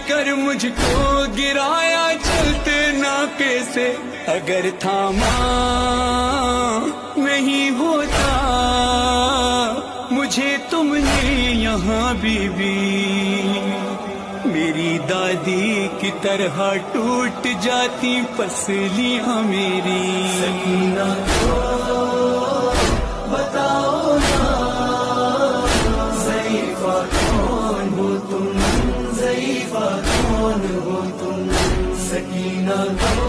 کر مجھ کو گرایا چلتے ناکے سے، اگر تھاما نہیں ہوتا مجھے تم نے یہاں بی بی، میری دادی کی طرح ٹوٹ جاتی پسلیاں میری۔ سکینہ کو بتاؤ نا ضعیفہ کون ہو تم، ضعیفہ کون ہو تم، سکینہ کو